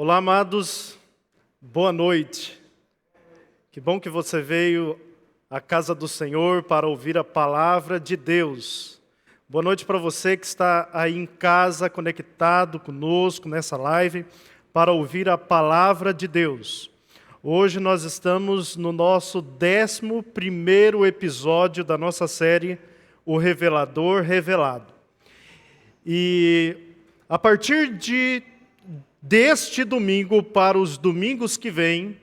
Olá, amados, boa noite. Que bom que você veio à casa do Senhor para ouvir a palavra de Deus. Boa noite para você que está aí em casa, conectado conosco nessa live, para ouvir a palavra de Deus. Hoje nós estamos no nosso 11º episódio da nossa série, O Revelador Revelado. E a partir deste domingo para os domingos que vêm,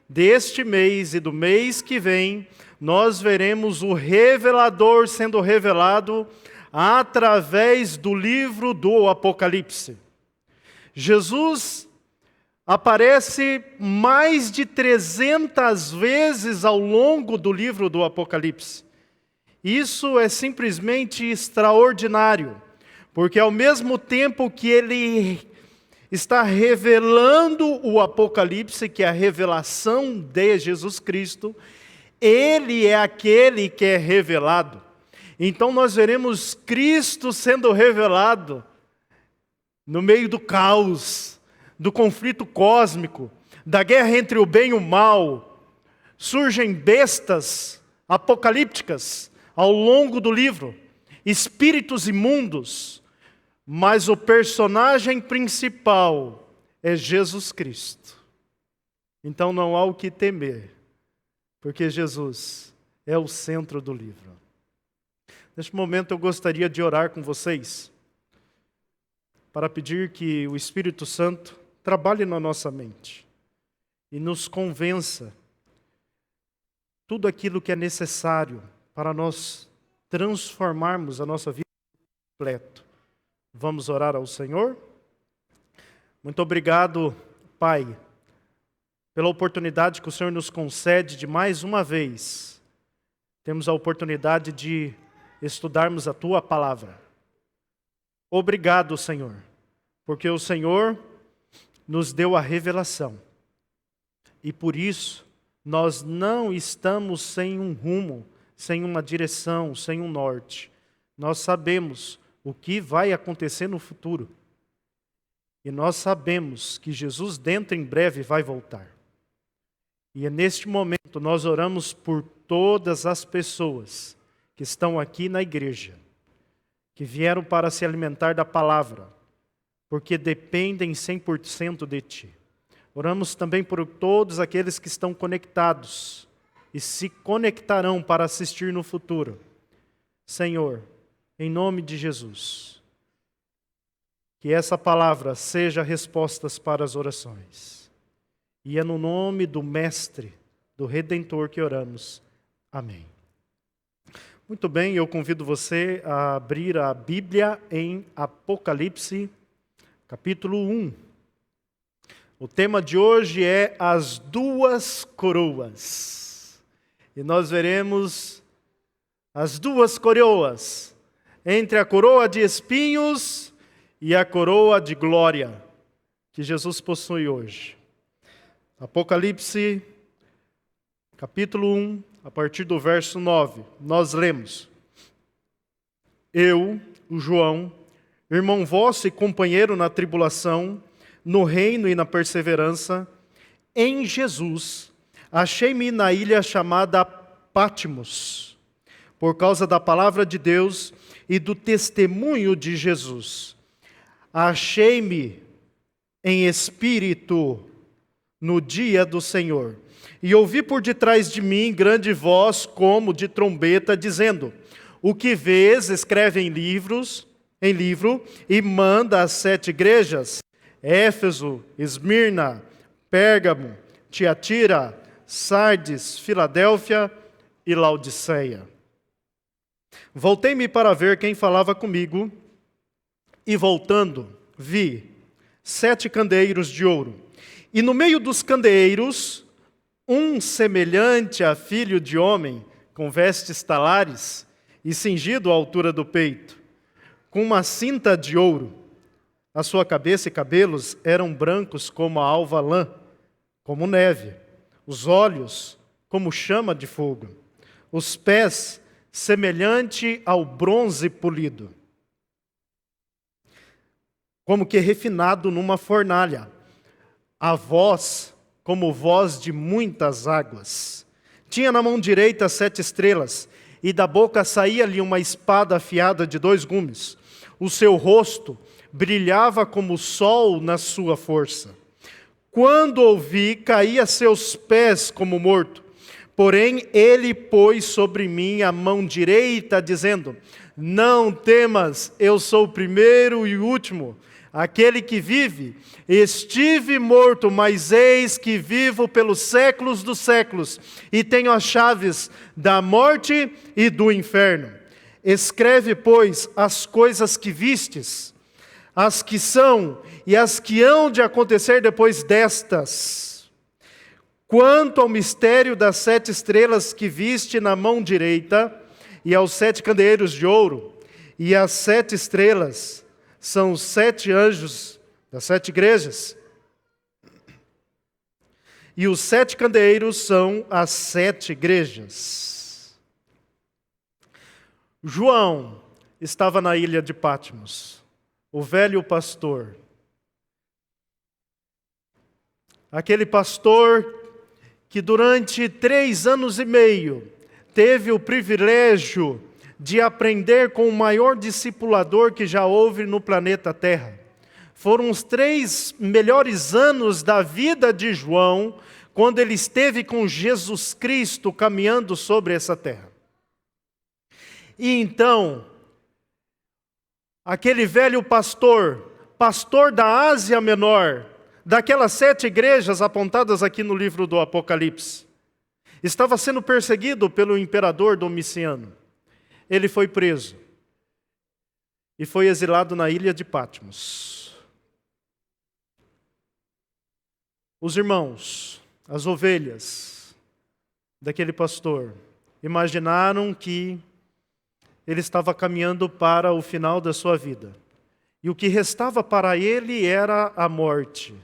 deste mês e do mês que vem, nós veremos o revelador sendo revelado através do livro do Apocalipse. Jesus aparece mais de 300 vezes ao longo do livro do Apocalipse. Isso é simplesmente extraordinário, porque ao mesmo tempo que ele está revelando o Apocalipse, que é a revelação de Jesus Cristo, ele é aquele que é revelado. Então nós veremos Cristo sendo revelado no meio do caos, do conflito cósmico, da guerra entre o bem e o mal. Surgem bestas apocalípticas ao longo do livro, espíritos imundos, mas o personagem principal é Jesus Cristo. Então não há o que temer, porque Jesus é o centro do livro. Neste momento eu gostaria de orar com vocês, para pedir que o Espírito Santo trabalhe na nossa mente e nos convença tudo aquilo que é necessário para nós transformarmos a nossa vida completa. Vamos orar ao Senhor? Muito obrigado, Pai, pela oportunidade que o Senhor nos concede de mais uma vez. Temos a oportunidade de estudarmos a Tua Palavra. Obrigado, Senhor, porque o Senhor nos deu a revelação. E por isso, nós não estamos sem um rumo, sem uma direção, sem um norte. Nós sabemos o que vai acontecer no futuro. E nós sabemos que Jesus dentro em breve vai voltar. E é neste momento nós oramos por todas as pessoas que estão aqui na igreja, que vieram para se alimentar da palavra, porque dependem 100% de Ti. Oramos também por todos aqueles que estão conectados e se conectarão para assistir no futuro. Senhor, em nome de Jesus, que essa palavra seja respostas para as orações. E é no nome do Mestre, do Redentor que oramos. Amém. Muito bem, eu convido você a abrir a Bíblia em Apocalipse, capítulo 1. O tema de hoje é as duas coroas. E nós veremos as duas coroas, entre a coroa de espinhos e a coroa de glória que Jesus possui hoje. Apocalipse, capítulo 1, a partir do verso 9, nós lemos: Eu, o João, irmão vosso e companheiro na tribulação, no reino e na perseverança, em Jesus, achei-me na ilha chamada Patmos, por causa da palavra de Deus e do testemunho de Jesus. Achei-me em espírito no dia do Senhor. E ouvi por detrás de mim grande voz como de trombeta, dizendo: O que vês, escreve em livro, e manda às 7 igrejas: Éfeso, Esmirna, Pérgamo, Tiatira, Sardes, Filadélfia e Laodiceia. Voltei-me para ver quem falava comigo, e voltando, vi 7 candeeiros de ouro, e no meio dos candeeiros, um semelhante a filho de homem, com vestes talares, e cingido à altura do peito, com uma cinta de ouro. A sua cabeça e cabelos eram brancos como a alva lã, como neve, os olhos como chama de fogo, os pés semelhante ao bronze polido, como que refinado numa fornalha, a voz como voz de muitas águas. Tinha na mão direita 7 estrelas, e da boca saía-lhe uma espada afiada de 2 gumes. O seu rosto brilhava como o sol na sua força. Quando ouvi, caí a seus pés como morto. Porém, ele pôs sobre mim a mão direita, dizendo: não temas, eu sou o primeiro e o último, aquele que vive. Estive morto, mas eis que vivo pelos séculos dos séculos, e tenho as chaves da morte e do inferno. Escreve, pois, as coisas que vistes, as que são e as que hão de acontecer depois destas. Quanto ao mistério das 7 estrelas que viste na mão direita, e aos 7 candeeiros de ouro, e as 7 estrelas são os 7 anjos das 7 igrejas, e os 7 candeeiros são as 7 igrejas. João estava na ilha de Patmos, o velho pastor. Aquele pastor que durante 3 anos e meio teve o privilégio de aprender com o maior discipulador que já houve no planeta Terra. Foram os 3 melhores anos da vida de João, quando ele esteve com Jesus Cristo caminhando sobre essa terra. E então, aquele velho pastor, pastor da Ásia Menor, daquelas 7 igrejas apontadas aqui no livro do Apocalipse, estava sendo perseguido pelo imperador Domiciano. Ele foi preso e foi exilado na ilha de Patmos. Os irmãos, as ovelhas daquele pastor, imaginaram que ele estava caminhando para o final da sua vida. E o que restava para ele era a morte.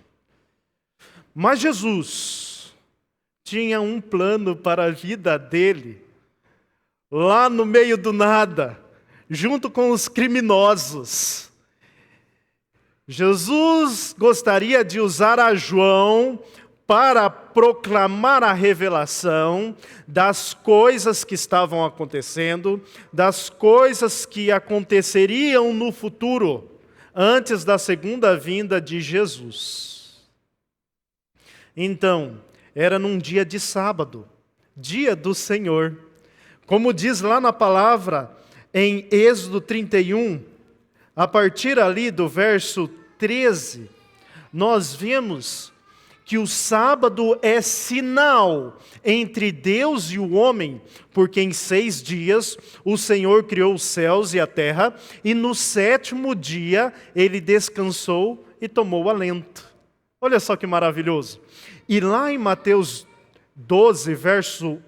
Mas Jesus tinha um plano para a vida dele, lá no meio do nada, junto com os criminosos. Jesus gostaria de usar a João para proclamar a revelação das coisas que estavam acontecendo, das coisas que aconteceriam no futuro, antes da segunda vinda de Jesus. Então, era num dia de sábado, dia do Senhor. Como diz lá na palavra, em Êxodo 31, a partir ali do verso 13, nós vemos que o sábado é sinal entre Deus e o homem, porque em 6 dias o Senhor criou os céus e a terra, e no 7º dia ele descansou e tomou alento. Olha só que maravilhoso. E lá em Mateus 12, verso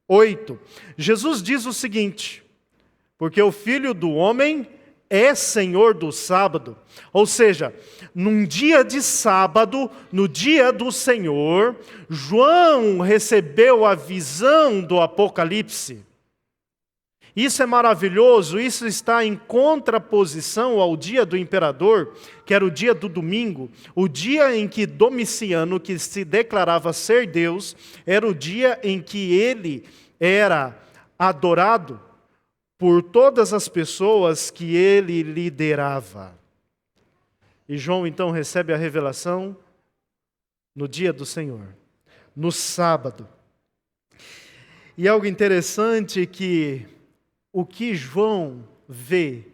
8, Jesus diz o seguinte: porque o Filho do Homem é Senhor do sábado. Ou seja, num dia de sábado, no dia do Senhor, João recebeu a visão do Apocalipse. Isso é maravilhoso, isso está em contraposição ao dia do imperador, que era o dia do domingo, o dia em que Domiciano, que se declarava ser Deus, era o dia em que ele era adorado por todas as pessoas que ele liderava. E João então recebe a revelação no dia do Senhor, no sábado. E algo interessante que o que João vê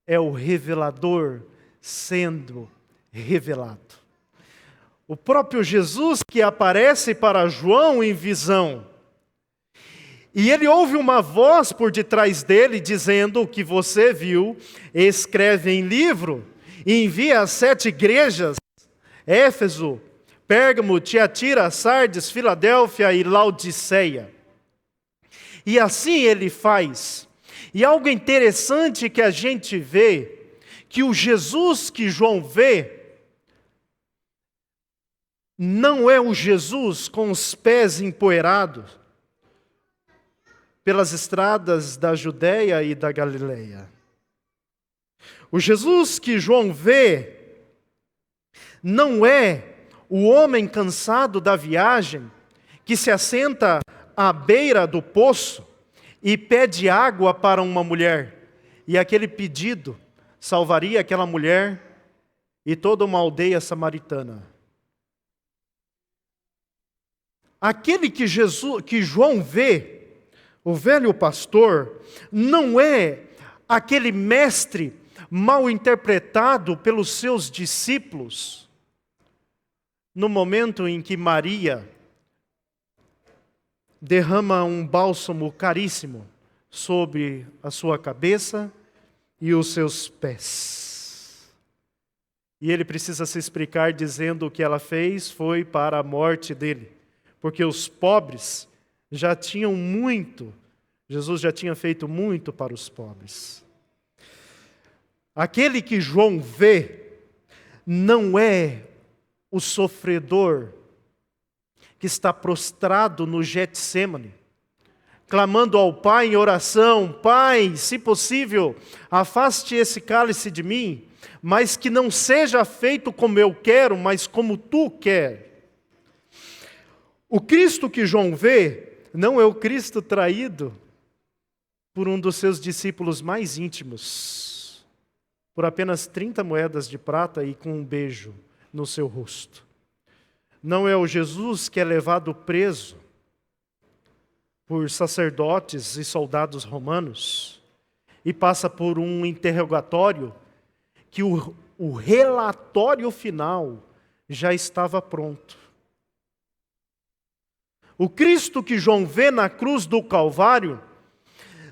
é o revelador sendo revelado. O próprio Jesus que aparece para João em visão. E ele ouve uma voz por detrás dele dizendo: o que você viu, escreve em livro e envia às 7 igrejas: Éfeso, Pérgamo, Tiatira, Sardes, Filadélfia e Laodiceia. E assim ele faz. E algo interessante que a gente vê, que o Jesus que João vê, não é o Jesus com os pés empoeirados pelas estradas da Judéia e da Galileia. O Jesus que João vê não é o homem cansado da viagem, que se assenta à beira do poço e pede água para uma mulher. E aquele pedido salvaria aquela mulher e toda uma aldeia samaritana. Aquele que João vê, o velho pastor, não é aquele mestre mal interpretado pelos seus discípulos, no momento em que Maria derrama um bálsamo caríssimo sobre a sua cabeça e os seus pés. E ele precisa se explicar dizendo que ela fez foi para a morte dele, porque os pobres já tinham muito, Jesus já tinha feito muito para os pobres. Aquele que João vê não é o sofredor que está prostrado no Getsêmani, clamando ao Pai em oração: Pai, se possível, afaste esse cálice de mim, mas que não seja feito como eu quero, mas como tu queres. O Cristo que João vê não é o Cristo traído por um dos seus discípulos mais íntimos, por apenas 30 moedas de prata e com um beijo no seu rosto. Não é o Jesus que é levado preso por sacerdotes e soldados romanos e passa por um interrogatório que o relatório final já estava pronto. O Cristo que João vê na cruz do Calvário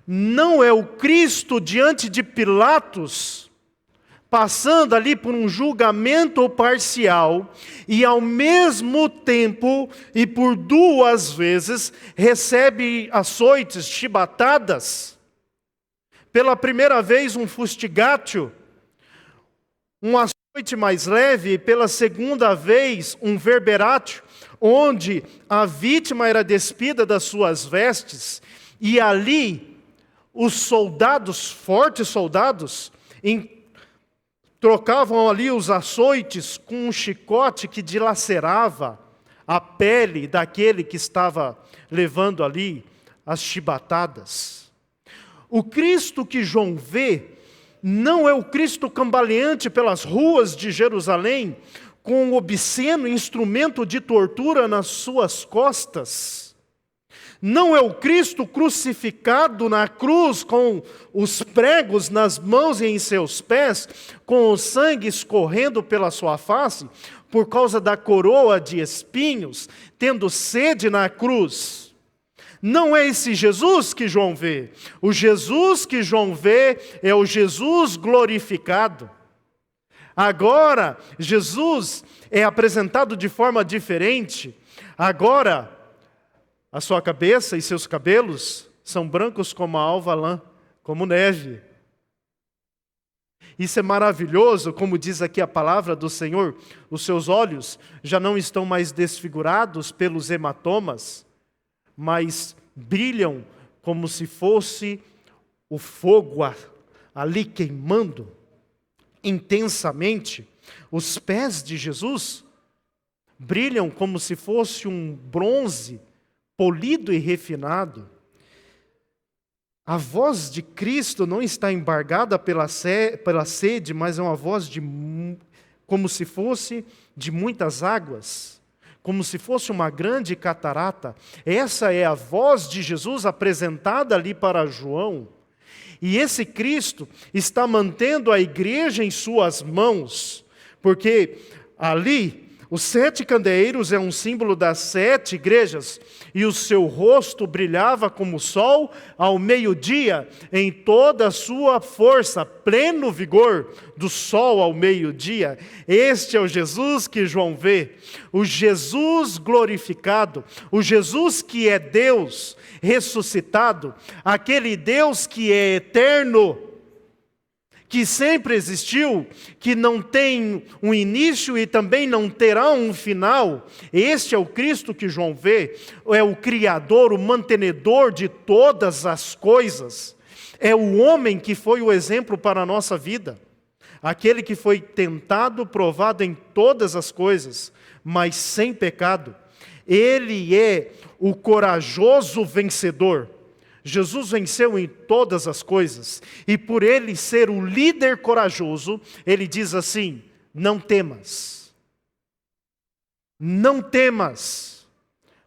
não é o Cristo diante de Pilatos, passando ali por um julgamento parcial e ao mesmo tempo e por 2 vezes recebe açoites, chibatadas. Pela primeira vez um fustigatio, um açoite mais leve, e pela segunda vez um verberatio, onde a vítima era despida das suas vestes, e ali os soldados, fortes soldados, trocavam ali os açoites com um chicote que dilacerava a pele daquele que estava levando ali as chibatadas. O Cristo que João vê não é o Cristo cambaleante pelas ruas de Jerusalém, com um obsceno instrumento de tortura nas suas costas. Não é o Cristo crucificado na cruz com os pregos nas mãos e em seus pés, com o sangue escorrendo pela sua face, por causa da coroa de espinhos, tendo sede na cruz. Não é esse Jesus que João vê. O Jesus que João vê é o Jesus glorificado. Agora, Jesus é apresentado de forma diferente. Agora, a sua cabeça e seus cabelos são brancos como a alva lã, como neve. Isso é maravilhoso, como diz aqui a palavra do Senhor. Os seus olhos já não estão mais desfigurados pelos hematomas, mas brilham como se fosse o fogo ali queimando intensamente. Os pés de Jesus brilham como se fosse um bronze polido e refinado. A voz de Cristo não está embargada pela sede, mas é uma voz como se fosse de muitas águas, como se fosse uma grande catarata. Essa é a voz de Jesus apresentada ali para João. E esse Cristo está mantendo a igreja em suas mãos, porque ali os 7 candeeiros é um símbolo das 7 igrejas, e o seu rosto brilhava como o sol ao meio-dia, em toda a sua força, pleno vigor do sol ao meio-dia. Este é o Jesus que João vê, o Jesus glorificado, o Jesus que é Deus ressuscitado, aquele Deus que é eterno, que sempre existiu, que não tem um início e também não terá um final. Este é o Cristo que João vê, é o Criador, o mantenedor de todas as coisas. É o homem que foi o exemplo para a nossa vida. Aquele que foi tentado, provado em todas as coisas, mas sem pecado. Ele é o corajoso vencedor. Jesus venceu em todas as coisas, e por ele ser o líder corajoso, ele diz assim: não temas, não temas,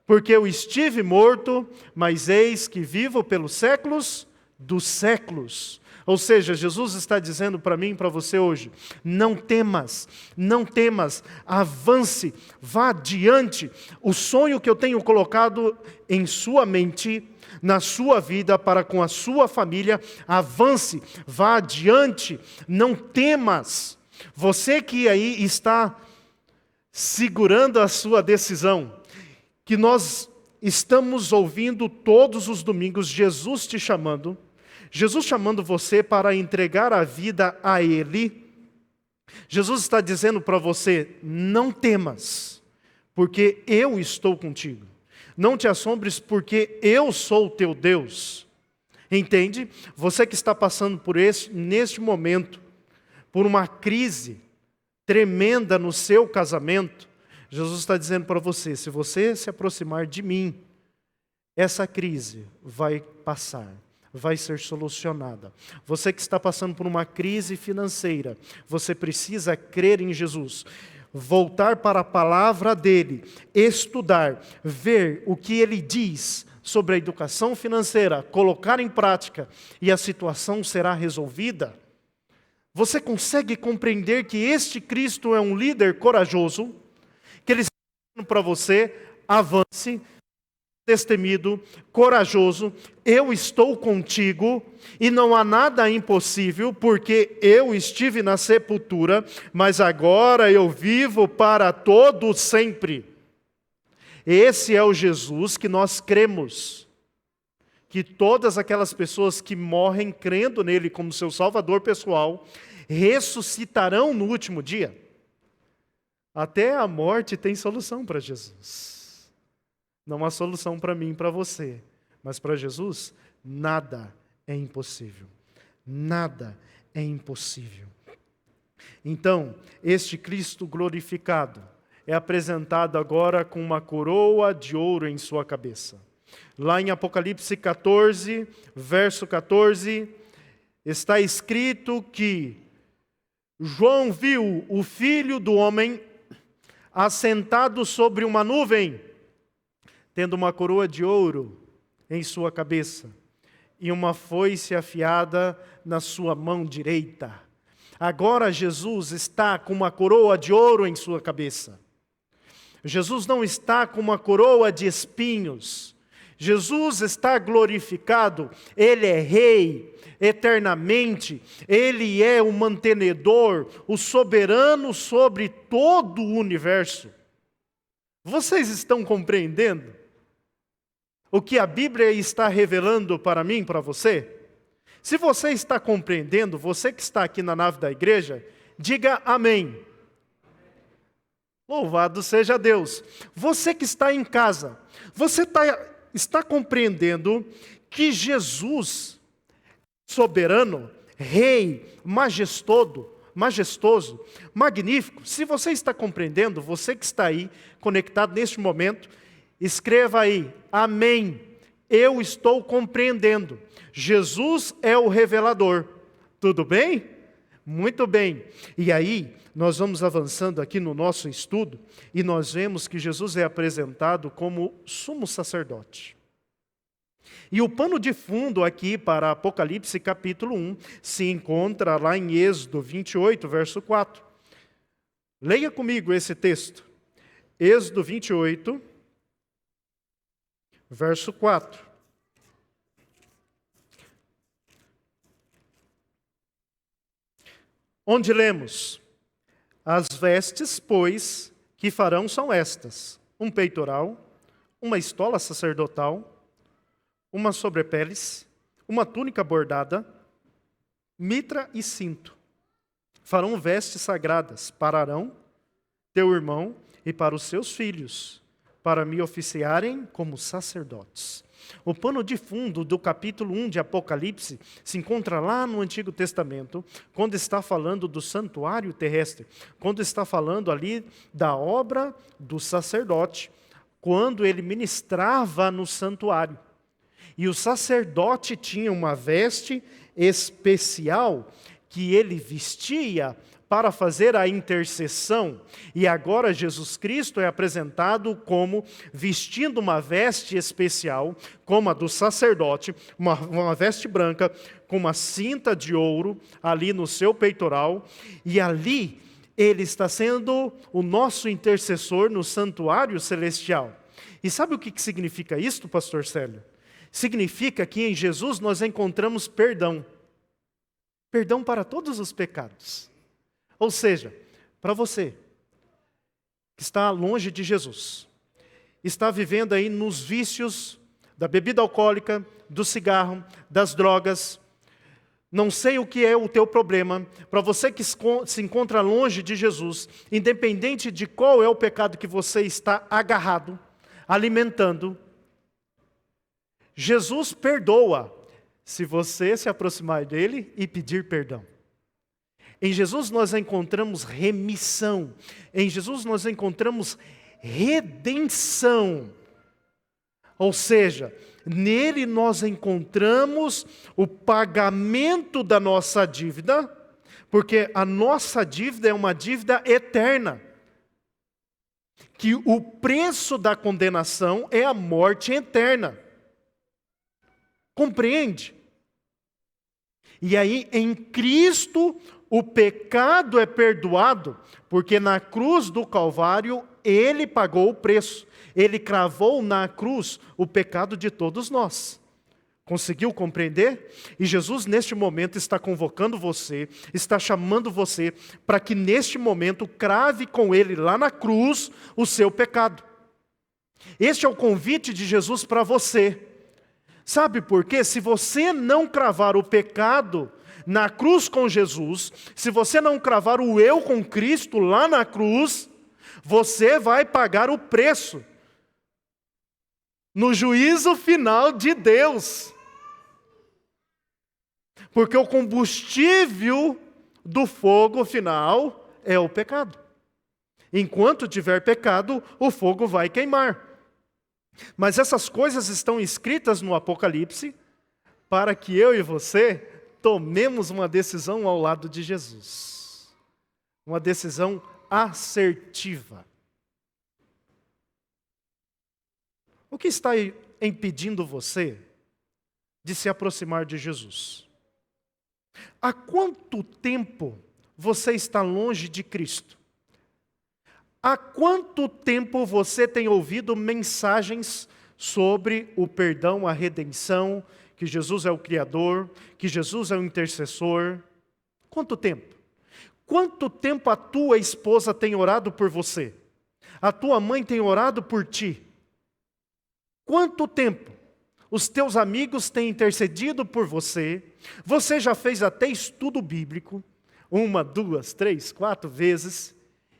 porque eu estive morto, mas eis que vivo pelos séculos dos séculos. Ou seja, Jesus está dizendo para mim e para você hoje: não temas, não temas, avance, vá adiante. O sonho que eu tenho colocado em sua mente, na sua vida, para com a sua família, avance, vá adiante, não temas. Você que aí está segurando a sua decisão, que nós estamos ouvindo todos os domingos Jesus te chamando, Jesus chamando você para entregar a vida a Ele. Jesus está dizendo para você: não temas, porque eu estou contigo. Não te assombres, porque eu sou o teu Deus. Entende? Você que está passando por neste momento, por uma crise tremenda no seu casamento, Jesus está dizendo para você: se você se aproximar de mim, essa crise vai passar, vai ser solucionada. Você que está passando por uma crise financeira, você precisa crer em Jesus, voltar para a palavra dele, estudar, ver o que ele diz sobre a educação financeira, colocar em prática, e a situação será resolvida. Você consegue compreender que este Cristo é um líder corajoso, que ele está dizendo para você: avance, destemido, corajoso, eu estou contigo e não há nada impossível, porque eu estive na sepultura, mas agora eu vivo para todo sempre. Esse é o Jesus que nós cremos, que todas aquelas pessoas que morrem crendo nele como seu Salvador pessoal, ressuscitarão no último dia. Até a morte tem solução para Jesus. Não há solução para mim e para você, mas para Jesus, nada é impossível. Nada é impossível. Então, este Cristo glorificado é apresentado agora com uma coroa de ouro em sua cabeça. Lá em Apocalipse 14, verso 14, está escrito que João viu o Filho do Homem assentado sobre uma nuvem, tendo uma coroa de ouro em sua cabeça e uma foice afiada na sua mão direita. Agora Jesus está com uma coroa de ouro em sua cabeça. Jesus não está com uma coroa de espinhos. Jesus está glorificado, Ele é Rei eternamente, Ele é o mantenedor, o soberano sobre todo o universo. Vocês estão compreendendo o que a Bíblia está revelando para mim, para você? Se você está compreendendo, você que está aqui na nave da igreja, diga amém. Louvado seja Deus. Você que está em casa, você está compreendendo que Jesus, soberano, Rei, majestoso, magnífico. Se você está compreendendo, você que está aí conectado neste momento, escreva aí, amém. Eu estou compreendendo. Jesus é o revelador. Tudo bem? Muito bem. E aí, nós vamos avançando aqui no nosso estudo e nós vemos que Jesus é apresentado como sumo sacerdote. E o pano de fundo aqui para Apocalipse capítulo 1 se encontra lá em Êxodo 28, verso 4. Leia comigo esse texto. Êxodo 28, verso 4. Onde lemos: as vestes, pois, que farão são estas: um peitoral, uma estola sacerdotal, uma sobrepeles, uma túnica bordada, mitra e cinto. Farão vestes sagradas para Arão, teu irmão, e para os seus filhos, para me oficiarem como sacerdotes. O pano de fundo do capítulo 1 de Apocalipse se encontra lá no Antigo Testamento, quando está falando do santuário terrestre, quando está falando ali da obra do sacerdote, quando ele ministrava no santuário. E o sacerdote tinha uma veste especial que ele vestia para fazer a intercessão. E agora Jesus Cristo é apresentado como vestindo uma veste especial, como a do sacerdote, uma veste branca, com uma cinta de ouro ali no seu peitoral. E ali ele está sendo o nosso intercessor no santuário celestial. E sabe o que significa isto, pastor Célio? Significa que em Jesus nós encontramos perdão. Perdão para todos os pecados. Ou seja, para você que está longe de Jesus, está vivendo aí nos vícios da bebida alcoólica, do cigarro, das drogas, não sei o que é o teu problema, para você que se encontra longe de Jesus, independente de qual é o pecado que você está agarrado, alimentando, Jesus perdoa, se você se aproximar dele e pedir perdão. Em Jesus nós encontramos remissão. Em Jesus nós encontramos redenção. Ou seja, nele nós encontramos o pagamento da nossa dívida, porque a nossa dívida é uma dívida eterna. Que o preço da condenação é a morte eterna. Compreende? E aí, em Cristo, o pecado é perdoado, porque na cruz do Calvário, Ele pagou o preço. Ele cravou na cruz o pecado de todos nós. Conseguiu compreender? E Jesus, neste momento, está convocando você, está chamando você, para que neste momento crave com Ele lá na cruz o seu pecado. Este é o convite de Jesus para você. Sabe por quê? Se você não cravar o pecado na cruz com Jesus, se você não cravar o eu com Cristo lá na cruz, você vai pagar o preço no juízo final de Deus. Porque o combustível do fogo final é o pecado. Enquanto tiver pecado, o fogo vai queimar. Mas essas coisas estão escritas no Apocalipse para que eu e você tomemos uma decisão ao lado de Jesus. Uma decisão assertiva. O que está impedindo você de se aproximar de Jesus? Há quanto tempo você está longe de Cristo? Há quanto tempo você tem ouvido mensagens sobre o perdão, a redenção, que Jesus é o Criador, que Jesus é o intercessor? Quanto tempo? Quanto tempo a tua esposa tem orado por você? A tua mãe tem orado por ti? Quanto tempo os teus amigos têm intercedido por você? Você já fez até estudo bíblico, 1, 2, 3, 4 vezes,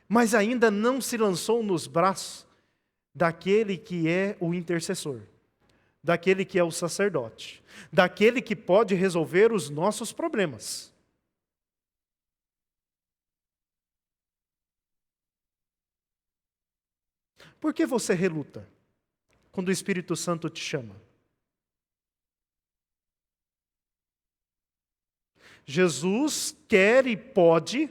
mas ainda não se lançou nos braços daquele que é o intercessor, daquele que é o sacerdote, daquele que pode resolver os nossos problemas. Por que você reluta quando o Espírito Santo te chama? Jesus quer e pode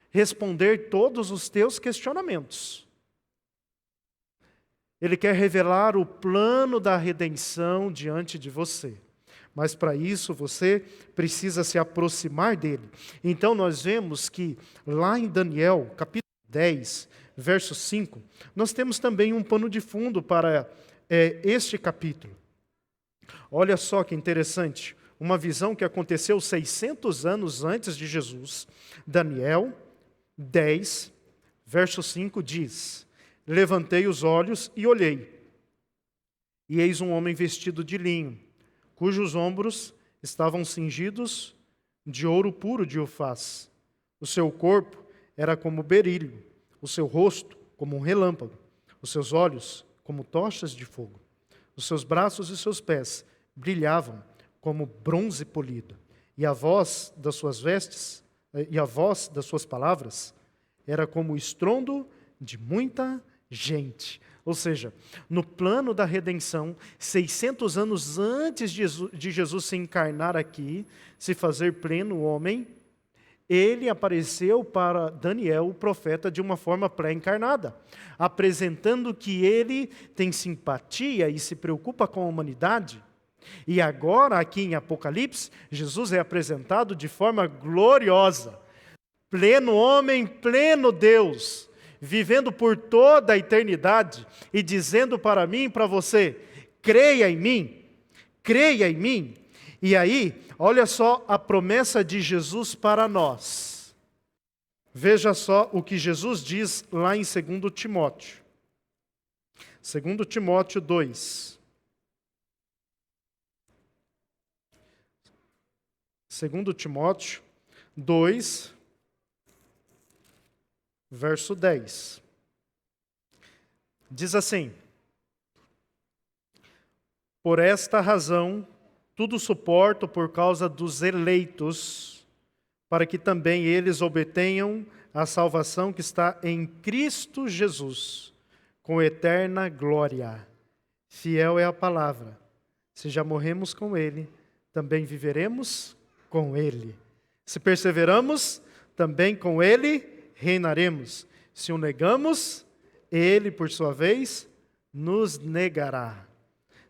responder todos os teus questionamentos. Ele quer revelar o plano da redenção diante de você. Mas para isso você precisa se aproximar dele. Então nós vemos que lá em Daniel, capítulo 10, verso 5, nós temos também um pano de fundo para este capítulo. Olha só que interessante, uma visão que aconteceu 600 anos antes de Jesus. Daniel 10, verso 5 diz: levantei os olhos e olhei, e eis um homem vestido de linho, cujos ombros estavam cingidos de ouro puro de Ufaz. O seu corpo era como berílio, o seu rosto como um relâmpago, os seus olhos como tochas de fogo. Os seus braços e seus pés brilhavam como bronze polido, e a voz das suas vestes, e a voz das suas palavras era como o estrondo de muita gente. Ou seja, no plano da redenção, 600 anos antes de Jesus se encarnar aqui, se fazer pleno homem, ele apareceu para Daniel, o profeta, de uma forma pré-encarnada, apresentando que ele tem simpatia e se preocupa com a humanidade. E agora, aqui em Apocalipse, Jesus é apresentado de forma gloriosa, pleno homem, pleno Deus, vivendo por toda a eternidade e dizendo para mim e para você: creia em mim, creia em mim. E aí, olha só a promessa de Jesus para nós. Veja só o que Jesus diz lá em 2 Timóteo. 2 Timóteo 2. 2 Timóteo 2, verso 10. Diz assim: por esta razão, tudo suporto por causa dos eleitos, para que também eles obtenham a salvação que está em Cristo Jesus, com eterna glória. Fiel é a palavra. Se já morremos com Ele, também viveremos com Ele. Se perseveramos, também com Ele reinaremos. Se o negamos, Ele, por sua vez, nos negará.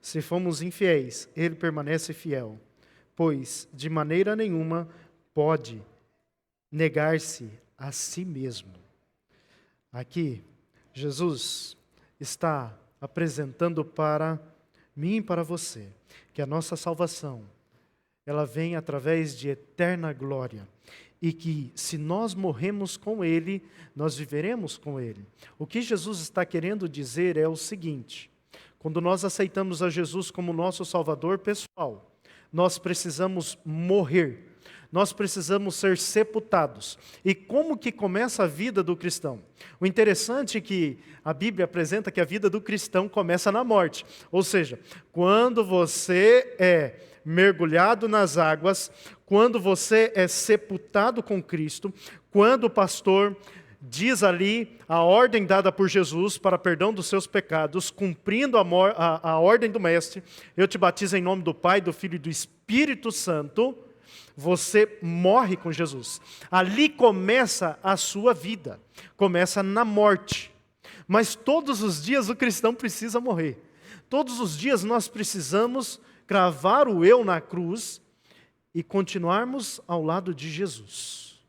Se fomos infiéis, Ele permanece fiel, pois de maneira nenhuma pode negar-se a si mesmo. Aqui, Jesus está apresentando para mim e para você que a nossa salvação, ela vem através de eterna glória. E que se nós morremos com Ele, nós viveremos com Ele. O que Jesus está querendo dizer é o seguinte: quando nós aceitamos a Jesus como nosso Salvador pessoal, nós precisamos morrer, nós precisamos ser sepultados. E como que começa a vida do cristão? O interessante é que a Bíblia apresenta que a vida do cristão começa na morte. Ou seja, quando você é mergulhado nas águas, quando você é sepultado com Cristo, quando o pastor diz ali a ordem dada por Jesus para perdão dos seus pecados, cumprindo a ordem do mestre: eu te batizo em nome do Pai, do Filho e do Espírito Santo, você morre com Jesus. Ali começa a sua vida, começa na morte. Mas todos os dias o cristão precisa morrer. Todos os dias nós precisamos cravar o eu na cruz e continuarmos ao lado de Jesus,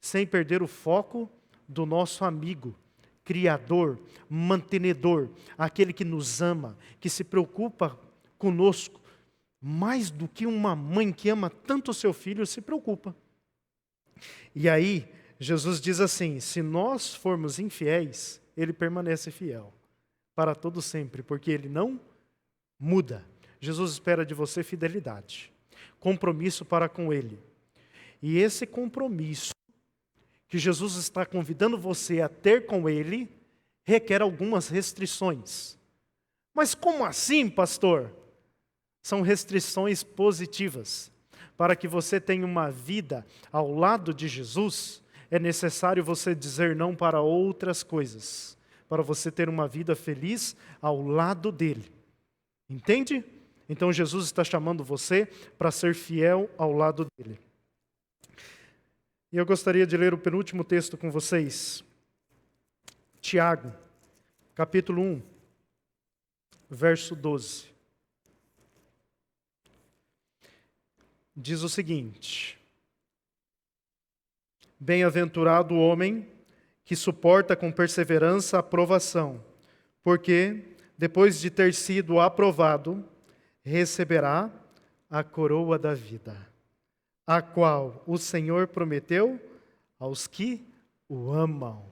sem perder o foco do nosso amigo, Criador, mantenedor, aquele que nos ama, que se preocupa conosco, mais do que uma mãe que ama tanto o seu filho se preocupa. E aí, Jesus diz assim: se nós formos infiéis, Ele permanece fiel para todo sempre, porque Ele não muda. Jesus espera de você fidelidade, compromisso para com Ele. E esse compromisso que Jesus está convidando você a ter com Ele requer algumas restrições. Mas como assim, pastor? São restrições positivas. Para que você tenha uma vida ao lado de Jesus, é necessário você dizer não para outras coisas, para você ter uma vida feliz ao lado dele. Entende? Então Jesus está chamando você para ser fiel ao lado dele. E eu gostaria de ler o penúltimo texto com vocês. Tiago, capítulo 1, verso 12. Diz o seguinte: bem-aventurado o homem que suporta com perseverança a provação, porque, depois de ter sido aprovado, receberá a coroa da vida, a qual o Senhor prometeu aos que o amam.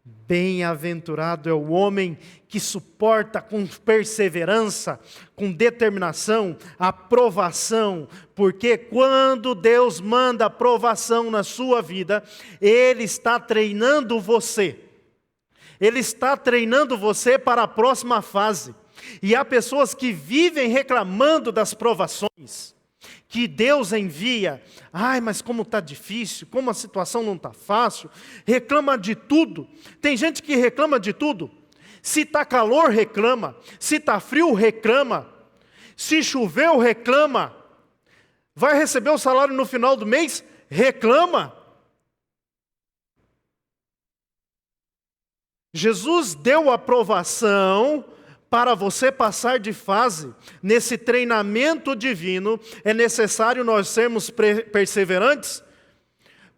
Bem-aventurado é o homem que suporta com perseverança, com determinação, a provação, porque quando Deus manda a provação na sua vida, Ele está treinando você. Ele está treinando você para a próxima fase. E há pessoas que vivem reclamando das provações que Deus envia. Ai, mas como está difícil, como a situação não está fácil. Reclama de tudo. Tem gente que reclama de tudo. Se está calor, reclama. Se está frio, reclama. Se choveu, reclama. Vai receber o salário no final do mês, reclama. Jesus deu aprovação para você passar de fase. Nesse treinamento divino, é necessário nós sermos perseverantes,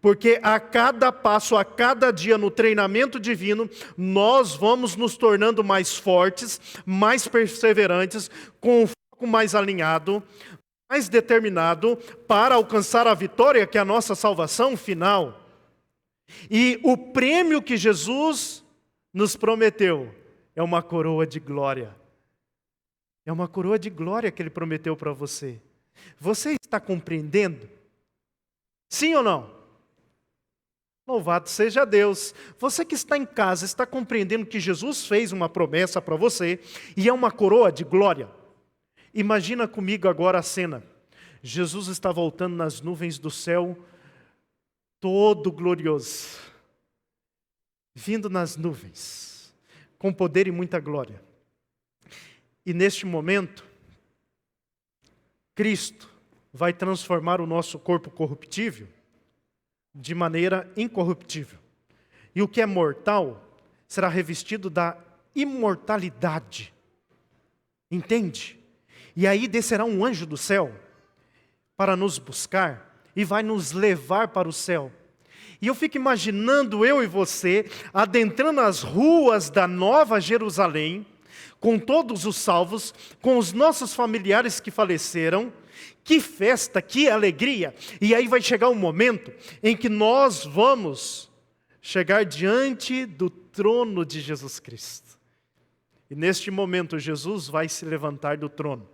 porque a cada passo, a cada dia no treinamento divino, nós vamos nos tornando mais fortes, mais perseverantes, com o foco mais alinhado, mais determinado para alcançar a vitória, que é a nossa salvação final. E o prêmio que Jesus nos prometeu é uma coroa de glória. É uma coroa de glória que Ele prometeu para você. Você está compreendendo? Sim ou não? Louvado seja Deus. Você que está em casa, está compreendendo que Jesus fez uma promessa para você e é uma coroa de glória. Imagina comigo agora a cena. Jesus está voltando nas nuvens do céu, todo glorioso, vindo nas nuvens, com poder e muita glória. E neste momento, Cristo vai transformar o nosso corpo corruptível de maneira incorruptível. E o que é mortal será revestido da imortalidade. Entende? E aí descerá um anjo do céu para nos buscar e vai nos levar para o céu. E eu fico imaginando eu e você adentrando as ruas da Nova Jerusalém, com todos os salvos, com os nossos familiares que faleceram. Que festa, que alegria! E aí vai chegar um momento em que nós vamos chegar diante do trono de Jesus Cristo. E neste momento Jesus vai se levantar do trono,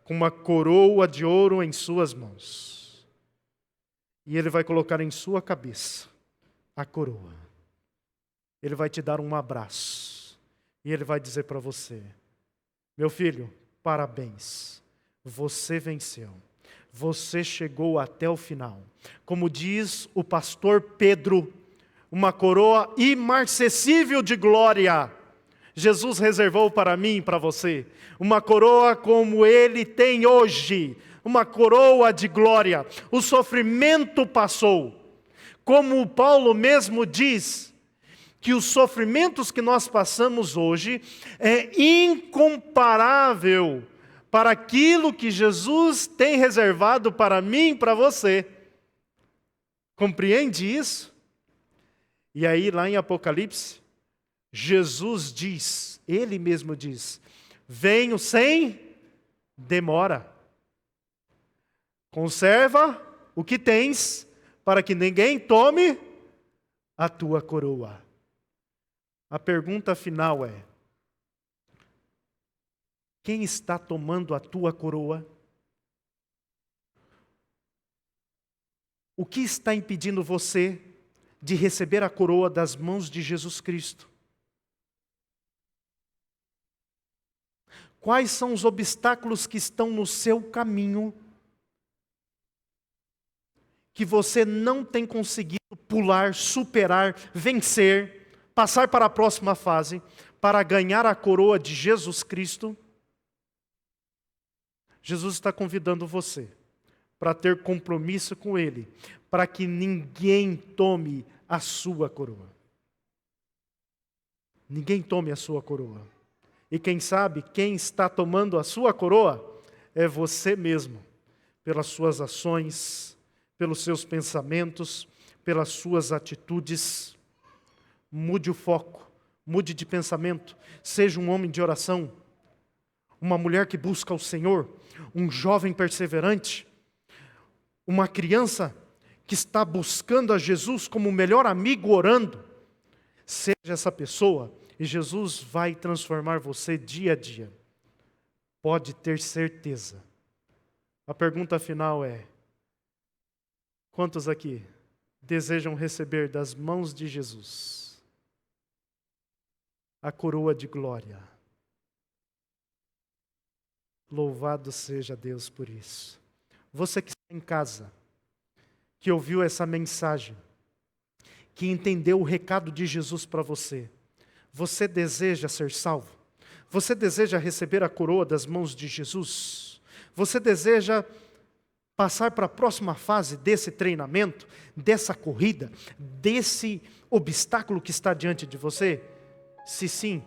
com uma coroa de ouro em suas mãos. E Ele vai colocar em sua cabeça a coroa. Ele vai te dar um abraço. E Ele vai dizer para você: meu filho, parabéns. Você venceu. Você chegou até o final. Como diz o pastor Pedro, uma coroa imarcessível de glória Jesus reservou para mim e para você. Uma coroa como Ele tem hoje. Uma coroa de glória. O sofrimento passou. Como Paulo mesmo diz, que os sofrimentos que nós passamos hoje é incomparável para aquilo que Jesus tem reservado para mim e para você. Compreende isso? E aí lá em Apocalipse, Jesus diz, Ele mesmo diz: venho sem demora. Conserva o que tens, para que ninguém tome a tua coroa. A pergunta final é: quem está tomando a tua coroa? O que está impedindo você de receber a coroa das mãos de Jesus Cristo? Quais são os obstáculos que estão no seu caminho, que você não tem conseguido pular, superar, vencer, passar para a próxima fase, para ganhar a coroa de Jesus Cristo? Jesus está convidando você para ter compromisso com Ele, para que ninguém tome a sua coroa. Ninguém tome a sua coroa. E quem sabe, quem está tomando a sua coroa é você mesmo, pelas suas ações, pelos seus pensamentos, pelas suas atitudes. Mude o foco, mude de pensamento, seja um homem de oração, uma mulher que busca o Senhor, um jovem perseverante, uma criança que está buscando a Jesus como o melhor amigo orando. Seja essa pessoa e Jesus vai transformar você dia a dia. Pode ter certeza. A pergunta final é: quantos aqui desejam receber das mãos de Jesus a coroa de glória? Louvado seja Deus por isso. Você que está em casa, que ouviu essa mensagem, que entendeu o recado de Jesus para você, você deseja ser salvo? Você deseja receber a coroa das mãos de Jesus? Você deseja passar para a próxima fase desse treinamento, dessa corrida, desse obstáculo que está diante de você? Se sim,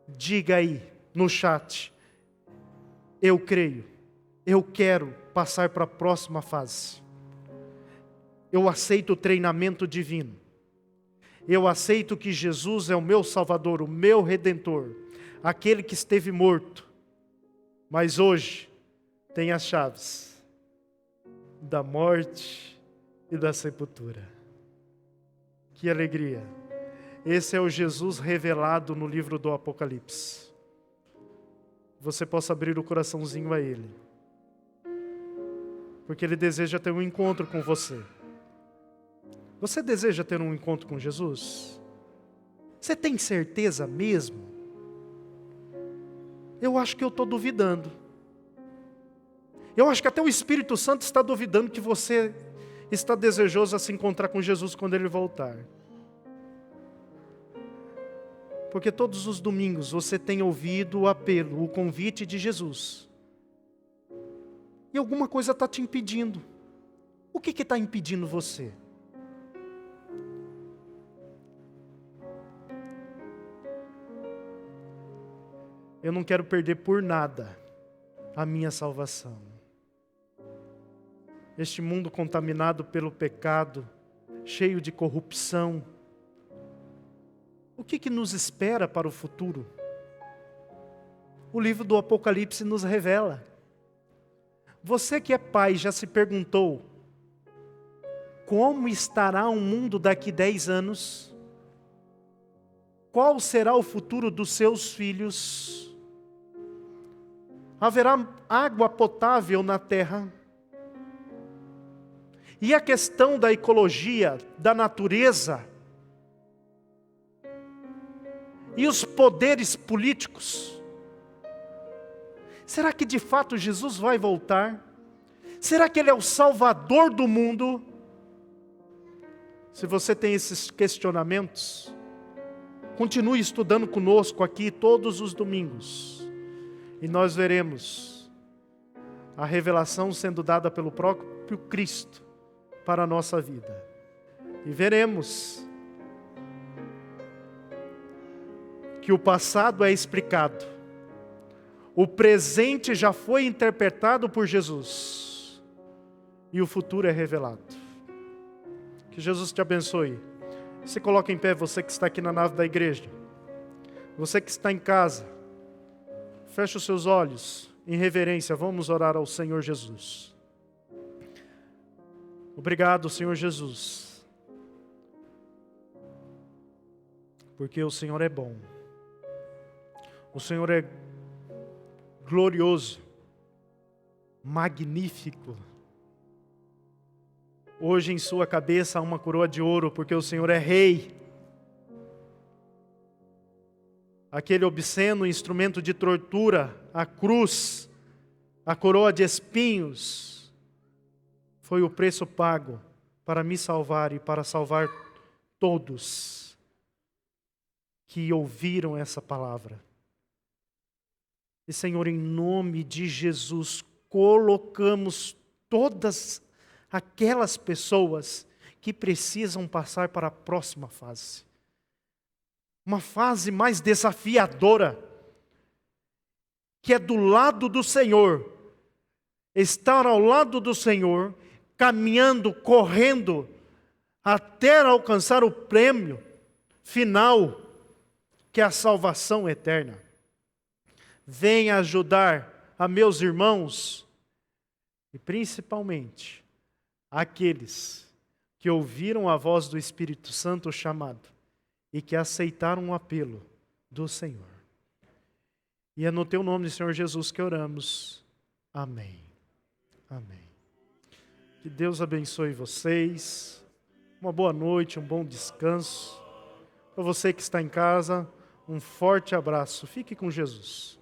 diga aí no chat: eu creio, eu quero passar para a próxima fase. Eu aceito o treinamento divino. Eu aceito que Jesus é o meu Salvador, o meu Redentor, aquele que esteve morto, mas hoje tem as chaves da morte e da sepultura. Que alegria! Esse é o Jesus revelado no livro do Apocalipse. Você possa abrir o coraçãozinho a Ele, porque Ele deseja ter um encontro com você. Você deseja ter um encontro com Jesus? Você tem certeza mesmo? Eu acho que eu estou duvidando. Eu acho que até o Espírito Santo está duvidando que você está desejoso a se encontrar com Jesus quando Ele voltar. Porque todos os domingos você tem ouvido o apelo, o convite de Jesus. E alguma coisa está te impedindo. O que está impedindo você? Eu não quero perder por nada a minha salvação. Este mundo contaminado pelo pecado, cheio de corrupção, o que nos espera para o futuro? O livro do Apocalipse nos revela. Você que é pai já se perguntou: como estará o mundo daqui 10 anos? Qual será o futuro dos seus filhos? Haverá água potável na terra? E a questão da ecologia, da natureza, e os poderes políticos? Será que de fato Jesus vai voltar? Será que Ele é o Salvador do mundo? Se você tem esses questionamentos, continue estudando conosco aqui todos os domingos. E nós veremos a revelação sendo dada pelo próprio Cristo para a nossa vida. E veremos que o passado é explicado. O presente já foi interpretado por Jesus. E o futuro é revelado. Que Jesus te abençoe. Se coloca em pé, você que está aqui na nave da igreja. Você que está em casa. Feche os seus olhos, em reverência, vamos orar ao Senhor Jesus. Obrigado, Senhor Jesus, porque o Senhor é bom, o Senhor é glorioso, magnífico. Hoje em sua cabeça há uma coroa de ouro, porque o Senhor é rei. Aquele obsceno instrumento de tortura, a cruz, a coroa de espinhos, foi o preço pago para me salvar e para salvar todos que ouviram essa palavra. E Senhor, em nome de Jesus, colocamos todas aquelas pessoas que precisam passar para a próxima fase. Uma fase mais desafiadora, que é do lado do Senhor, estar ao lado do Senhor, caminhando, correndo, até alcançar o prêmio final, que é a salvação eterna. Venha ajudar a meus irmãos, e principalmente aqueles que ouviram a voz do Espírito Santo chamado, e que aceitaram o apelo do Senhor. E é no teu nome, Senhor Jesus, que oramos. Amém. Amém. Que Deus abençoe vocês. Uma boa noite, um bom descanso. Para você que está em casa, um forte abraço. Fique com Jesus.